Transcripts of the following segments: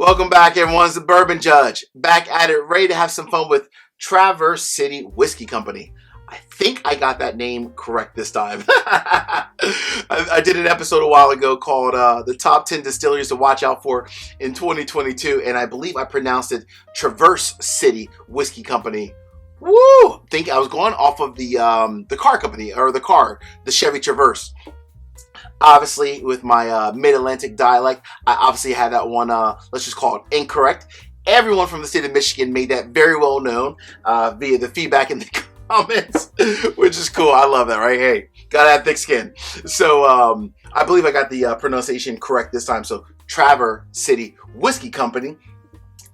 Welcome back, everyone. It's the Bourbon Judge. Back at it, ready to have some fun with Traverse City Whiskey Company. I think I got that name correct this time. I did an episode a while ago called the top 10 distilleries to watch out for in 2022, and I believe I pronounced it Traverse City Whiskey Company. Woo! I think I was going off of the car company, or the Chevy Traverse. Obviously, with my mid-Atlantic dialect, I obviously had that one, let's just call it incorrect. Everyone from the state of Michigan made that very well known via the feedback in the comments, which is cool. I love that, right? Hey, gotta have thick skin. So I believe I got the pronunciation correct this time. So Traverse City Whiskey Company.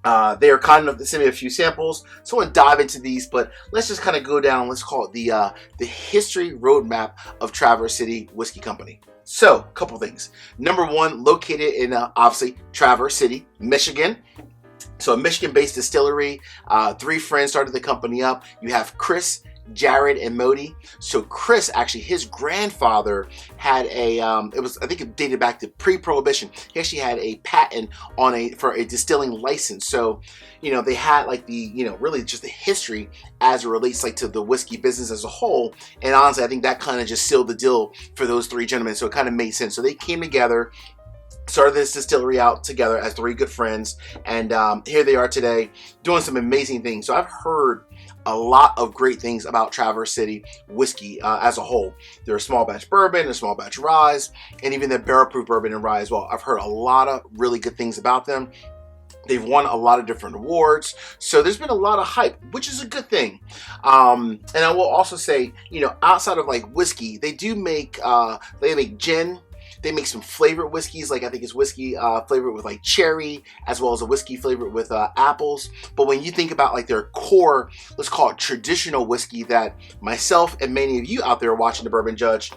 They are kind enough to send me a few samples, so I want to dive into these, but let's just kind of go down, let's call it the history roadmap of Traverse City Whiskey Company. So, a couple things. Number one, located in, obviously, Traverse City, Michigan. So, a Michigan-based distillery. Three friends started the company up. You have Chris, Jared, and Modi. So Chris, actually, his grandfather had a, I think it dated back to pre-prohibition. He actually had a patent for a distilling license. So, they had like the, really just the history as it relates like to the whiskey business as a whole. And honestly, I think that kind of just sealed the deal for those three gentlemen. So it kind of made sense. So they came together, started this distillery out together as three good friends. And here they are today doing some amazing things. So I've heard a lot of great things about Traverse City whiskey as a whole. They're a small batch bourbon, a small batch rye, and even the barrel proof bourbon and rye as well. I've heard a lot of really good things about them. They've won a lot of different awards. So there's been a lot of hype, which is a good thing. And I will also say, outside of like whiskey, they do make, they make gin. They make some flavored whiskeys, like I think it's whiskey flavored with like cherry, as well as a whiskey flavored with apples. But when you think about like their core, let's call it traditional whiskey that myself and many of you out there watching the Bourbon Judge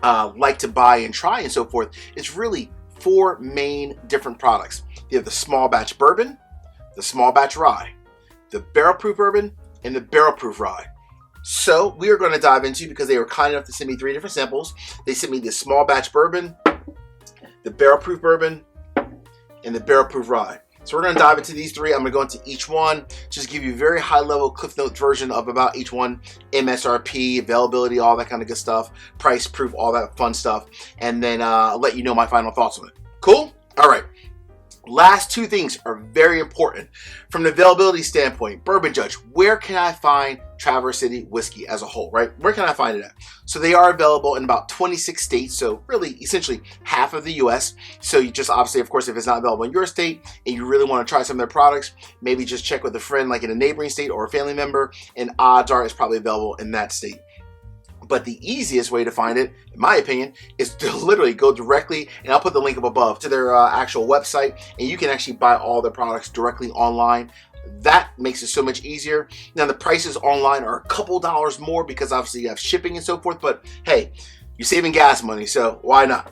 like to buy and try and so forth, it's really four main different products. You have the small batch bourbon, the small batch rye, the barrel proof bourbon, and the barrel proof rye. So we are going to dive into, because they were kind enough to send me three different samples. They sent me the small batch bourbon, the barrel proof bourbon, and the barrel proof rye. So we're going to dive into these three. I'm going to go into each one, just give you a very high level Cliff Notes version of about each one, MSRP, availability, all that kind of good stuff, price, proof, all that fun stuff, and then let you know my final thoughts on it. Cool? All right. Last two things are very important. From the availability standpoint, Bourbon Judge, where can I find Traverse City whiskey as a whole, right? Where can I find it at? So they are available in about 26 states, so really essentially half of the US. So you just obviously, of course, if it's not available in your state and you really want to try some of their products, maybe just check with a friend like in a neighboring state or a family member, and odds are it's probably available in that state. But the easiest way to find it, in my opinion, is to literally go directly, and I'll put the link up above, to their actual website, and you can actually buy all their products directly online. That makes it so much easier. Now, the prices online are a couple dollars more because obviously you have shipping and so forth, but hey, you're saving gas money, so why not?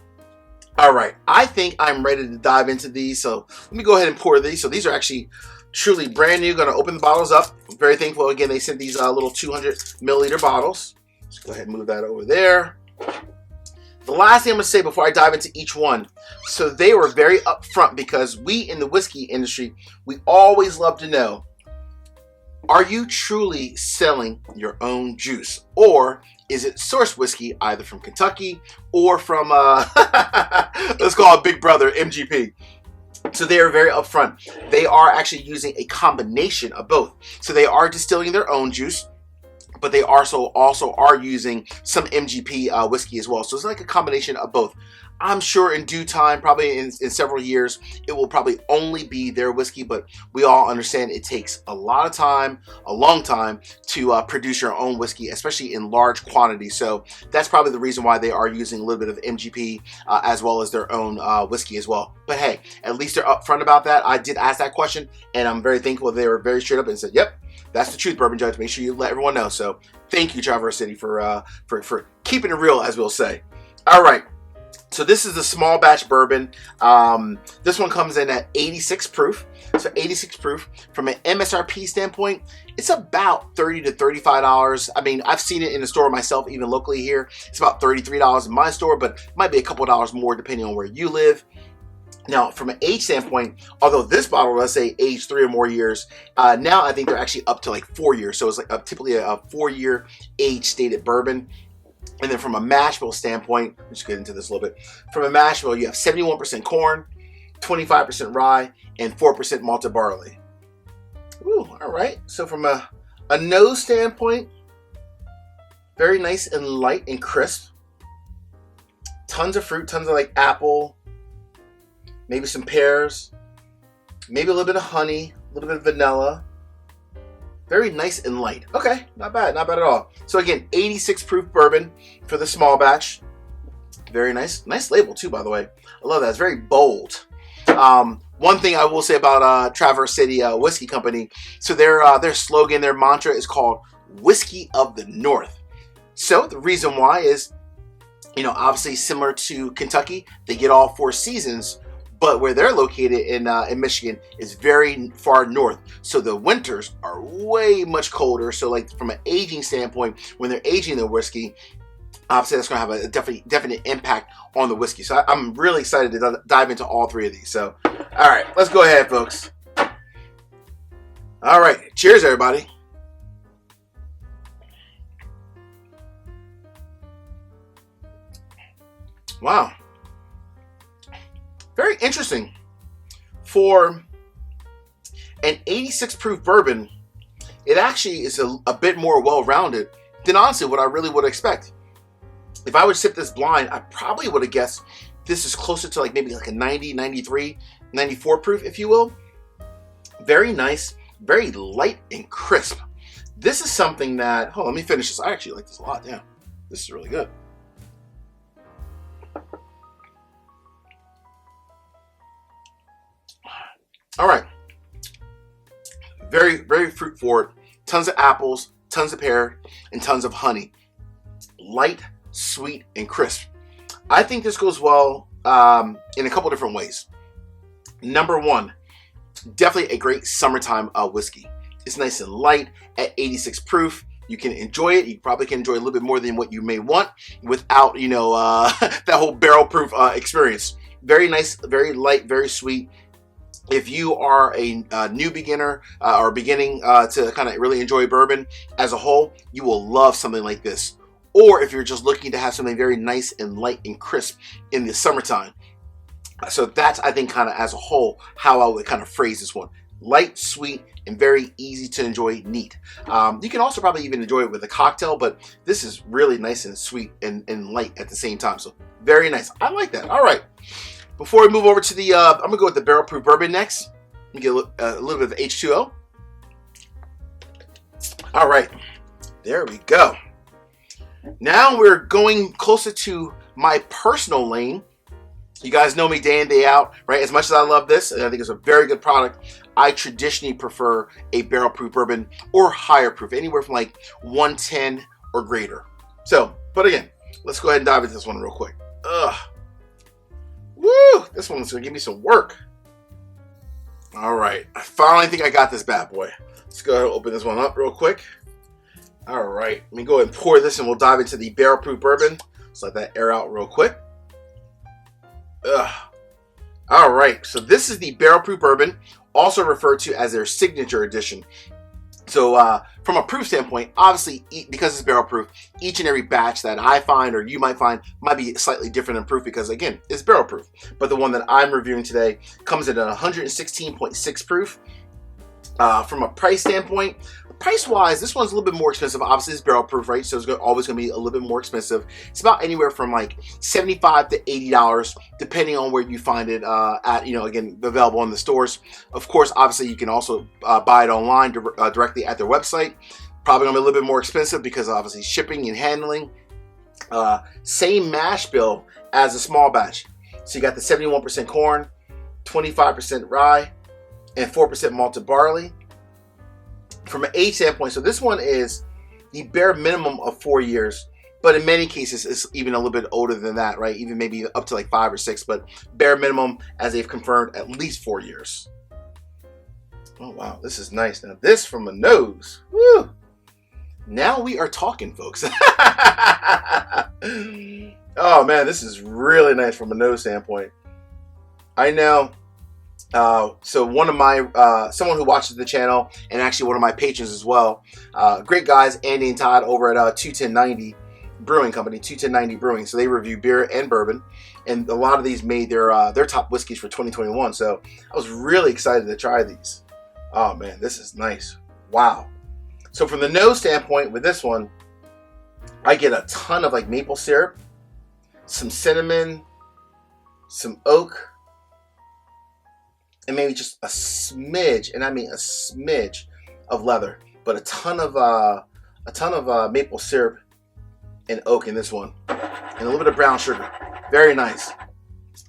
All right, I think I'm ready to dive into these, so let me go ahead and pour these. So these are actually truly brand new. Going to open the bottles up. I'm very thankful. Again, they sent these little 200 milliliter bottles. Let's go ahead and move that over there. The last thing I'm going to say before I dive into each one, so they were very upfront, because we in the whiskey industry, we always love to know, are you truly selling your own juice? Or is it sourced whiskey either from Kentucky or from, let's call it Big Brother, MGP? So they are very upfront. They are actually using a combination of both. So they are distilling their own juice, but they also are using some MGP whiskey as well. So it's like a combination of both. I'm sure in due time, probably in several years, it will probably only be their whiskey, but we all understand it takes a lot of time, a long time, to produce your own whiskey, especially in large quantities. So that's probably the reason why they are using a little bit of MGP as well as their own whiskey as well. But hey, at least they're upfront about that. I did ask that question, and I'm very thankful they were very straight up and said, yep, that's the truth, Bourbon Judge. Make sure you let everyone know. So thank you, Traverse City, for keeping it real, as we'll say. All right. So this is the small batch bourbon. This one comes in at 86 proof. So 86 proof. From an MSRP standpoint, it's about $30 to $35. I mean, I've seen it in the store myself, even locally here. It's about $33 in my store, but it might be a couple dollars more depending on where you live. Now, from an age standpoint, although this bottle, let's say age 3 or more years, now I think they're actually up to like 4 years. So it's like typically a 4-year age stated bourbon. And then from a mash bill standpoint, let's get into this a little bit. From a mash bill, you have 71% corn, 25% rye, and 4% malted barley. Ooh, all right. So from a nose standpoint, very nice and light and crisp. Tons of fruit, tons of like apple, maybe some pears, maybe a little bit of honey, a little bit of vanilla. Very nice and light. Okay, not bad at all. So again, 86 proof bourbon for the small batch. Very nice. Nice label too, by the way. I love that. It's very bold. One thing I will say about Traverse City Whiskey Company, so their slogan, their mantra is called Whiskey of the North. So the reason why is, you know, obviously similar to Kentucky, they get all 4 seasons. But where they're located in Michigan is very far north. So the winters are way much colder. So like from an aging standpoint, when they're aging the whiskey, obviously that's going to have a definite impact on the whiskey. So I'm really excited to dive into all 3 of these. So, all right, let's go ahead, folks. All right, cheers, everybody. Wow. Very interesting. For an 86 proof bourbon, it actually is a bit more well-rounded than honestly what I really would expect. If I would sip this blind, I probably would have guessed this is closer to like maybe like a 90, 93, 94 proof, if you will. Very nice, very light and crisp. This is something that, let me finish this. I actually like this a lot. Damn, this is really good. All right, very, very fruit forward. Tons of apples, tons of pear, and tons of honey. Light, sweet, and crisp. I think this goes well in a couple different ways. Number one, definitely a great summertime whiskey. It's nice and light at 86 proof. You can enjoy it. You probably can enjoy a little bit more than what you may want without, you know, that whole barrel proof experience. Very nice, very light, very sweet. If you are a new beginner or beginning to kind of really enjoy bourbon as a whole, you will love something like this. Or if you're just looking to have something very nice and light and crisp in the summertime. So that's, I think, kind of as a whole, how I would kind of phrase this one. Light, sweet, and very easy to enjoy, neat. You can also probably even enjoy it with a cocktail, but this is really nice and sweet and light at the same time. So very nice. I like that. All right. Before we move over to the, I'm going to go with the barrel proof bourbon next. Let me get a little bit of H2O. All right. There we go. Now we're going closer to my personal lane. You guys know me day in, day out, right? As much as I love this, and I think it's a very good product, I traditionally prefer a barrel proof bourbon or higher proof, anywhere from like 110 or greater. So, but again, let's go ahead and dive into this one real quick. Woo! This one's gonna give me some work. All right, I finally think I got this bad boy. Let's go ahead and open this one up real quick. All right, let me go ahead and pour this and we'll dive into the barrel proof bourbon. Let's let that air out real quick. All right, so this is the barrel proof bourbon, also referred to as their signature edition. So from a proof standpoint, obviously, because it's barrel proof, each and every batch that I find or you might find might be slightly different in proof because, again, it's barrel proof. But the one that I'm reviewing today comes in at 116.6 proof. From a price standpoint, price-wise, this one's a little bit more expensive. Obviously, it's barrel proof, right? So it's always going to be a little bit more expensive. It's about anywhere from like $75 to $80, depending on where you find it at, you know, again, available in the stores. Of course, obviously, you can also buy it online directly at their website. Probably going to be a little bit more expensive because obviously shipping and handling. Same mash bill as a small batch. So you got the 71% corn, 25% rye, and 4% malted barley. From an age standpoint, so this one is the bare minimum of 4 years, but in many cases it's even a little bit older than that, right? Even maybe up to like 5 or 6, but bare minimum, as they've confirmed, at least 4 years. Oh wow, this is nice. Now this from a nose, woo! Now we are talking, folks. Oh man, this is really nice from a nose standpoint. I know. So one of my, someone who watches the channel and actually one of my patrons as well, great guys, Andy and Todd over at 21090 Brewing Company, 21090 Brewing. So they review beer and bourbon, and a lot of these made their top whiskeys for 2021. So I was really excited to try these. Oh man, this is nice. Wow. So from the nose standpoint with this one, I get a ton of like maple syrup, some cinnamon, some oak, and maybe just a smidge, and I mean a smidge of leather, but a ton of maple syrup and oak in this one, and a little bit of brown sugar. Very nice.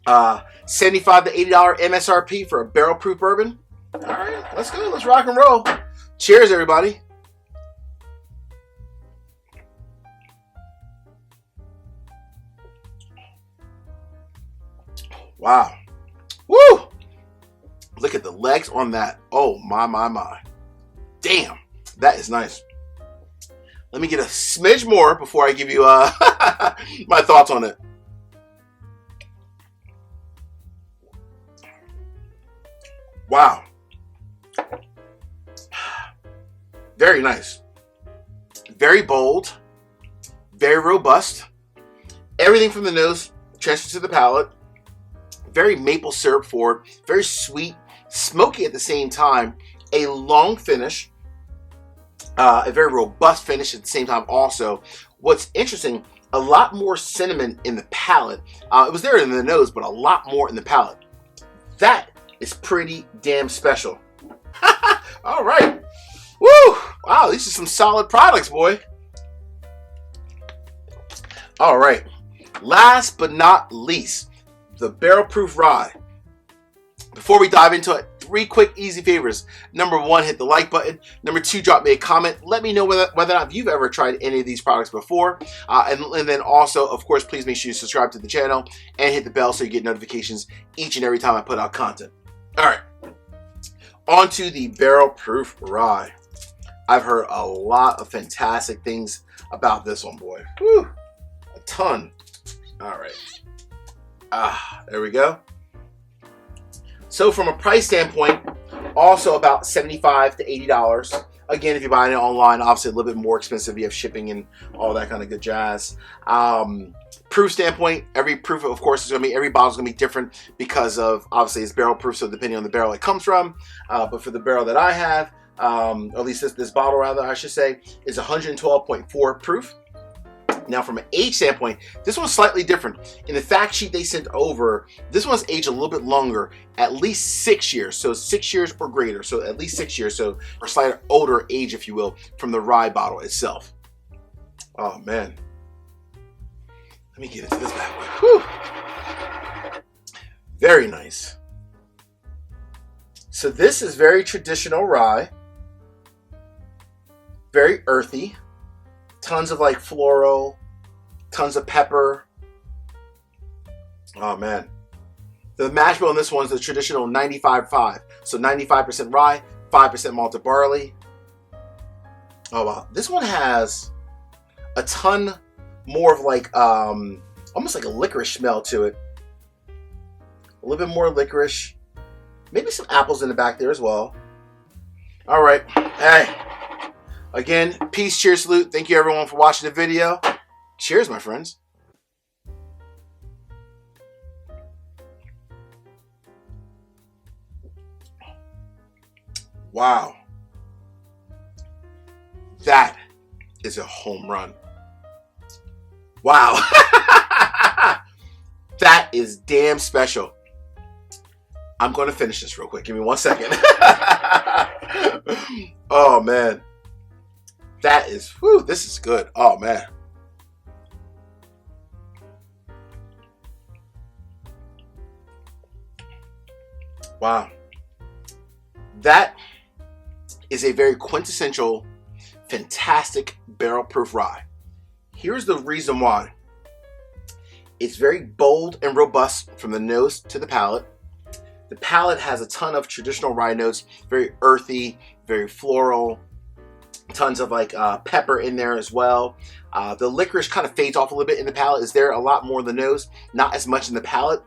$75 to $80 MSRP for a barrel proof bourbon. All right, let's go. Let's rock and roll. Cheers, everybody. Wow. Woo! Look at the legs on that. Oh, my. Damn, that is nice. Let me get a smidge more before I give you my thoughts on it. Wow. Very nice. Very bold. Very robust. Everything from the nose transfers to the palate. Very maple syrup forward. Very sweet. Smoky at the same time. A long finish. A very robust finish at the same time also. What's interesting, a lot more cinnamon in the palate. It was there in the nose, but a lot more in the palate. That is pretty damn special. All right. Woo! Wow, these are some solid products, boy. All right. Last but not least, the barrel proof rye. Before we dive into it, 3 quick easy favors. Number 1, hit the like button. Number 2, drop me a comment. Let me know whether or not you've ever tried any of these products before. And then also, of course, please make sure you subscribe to the channel and hit the bell so you get notifications each and every time I put out content. All right, on to the barrel proof rye. I've heard a lot of fantastic things about this one, boy. Whew, a ton. All right. There we go. So from a price standpoint, also about $75 to $80. Again, if you're buying it online, obviously a little bit more expensive. You have shipping and all that kind of good jazz. Proof standpoint, every proof, of course, is going to be, every bottle is going to be different because of, obviously, it's barrel proof, so depending on the barrel it comes from. But for the barrel that I have, or at least this bottle, rather, I should say, is 112.4 proof. Now, from an age standpoint, this one's slightly different. In the fact sheet they sent over, this one's aged a little bit longer, at least 6 years. So 6 years or greater. So at least 6 years. So a slightly older age, if you will, from the rye bottle itself. Oh, man. Let me get into this bad boy. Whew. Very nice. So this is very traditional rye. Very earthy. Tons of like floral, tons of pepper. Oh man. The mash bill in this one is the traditional 95-5. So 95% rye, 5% malted barley. Oh wow. This one has a ton more of like, almost like a licorice smell to it. A little bit more licorice. Maybe some apples in the back there as well. All right. Hey. Again, peace, cheers, salute. Thank you everyone for watching the video. Cheers, my friends. Wow. That is a home run. Wow. That is damn special. I'm going to finish this real quick. Give me 1 second. Oh, man. That is, whew, this is good. Oh, man. Wow. That is a very quintessential, fantastic barrel proof rye. Here's the reason why. It's very bold and robust from the nose to the palate. The palate has a ton of traditional rye notes, very earthy, very floral. Tons of like pepper in there as well. The licorice kind of fades off a little bit in the palate. Is there a lot more in the nose? Not as much in the palate.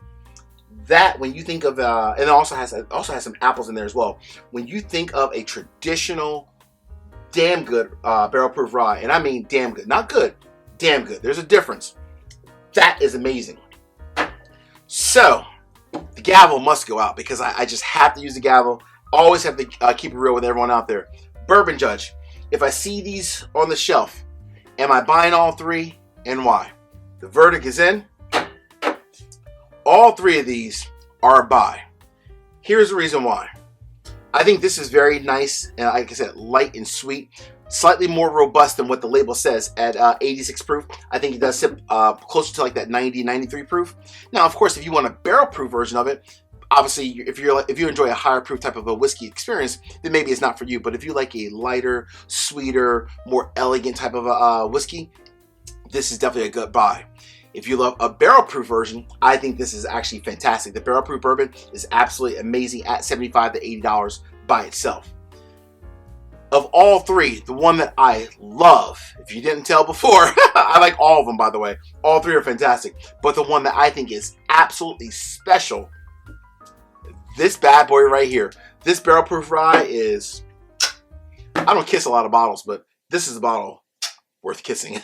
That, when you think of, and it also has some apples in there as well. When you think of a traditional, damn good barrel proof rye, and I mean damn good, not good, damn good. There's a difference. That is amazing. So the gavel must go out because I just have to use the gavel. Always have to keep it real with everyone out there. Bourbon Judge. If I see these on the shelf, am I buying all three, and why? The verdict is in. All three of these are a buy. Here's the reason why. I think this is very nice, and like I said, light and sweet. Slightly more robust than what the label says at 86 proof. I think it does sit closer to like that 90, 93 proof. Now, of course, if you want a barrel proof version of it, obviously, if you enjoy a higher proof type of a whiskey experience, then maybe it's not for you. But if you like a lighter, sweeter, more elegant type of a whiskey, this is definitely a good buy. If you love a barrel proof version, I think this is actually fantastic. The barrel proof bourbon is absolutely amazing at $75 to $80 by itself. Of all three, the one that I love, if you didn't tell before, I like all of them, by the way. All three are fantastic. But the one that I think is absolutely special, this bad boy right here. This barrel proof rye is, I don't kiss a lot of bottles, but this is a bottle worth kissing.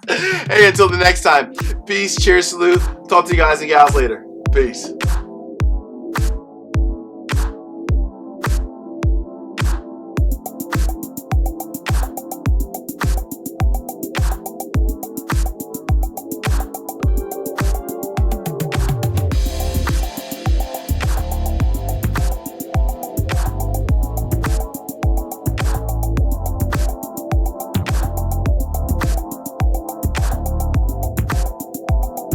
Hey, until the next time, peace, cheers, salute. Talk to you guys and gals later. Peace.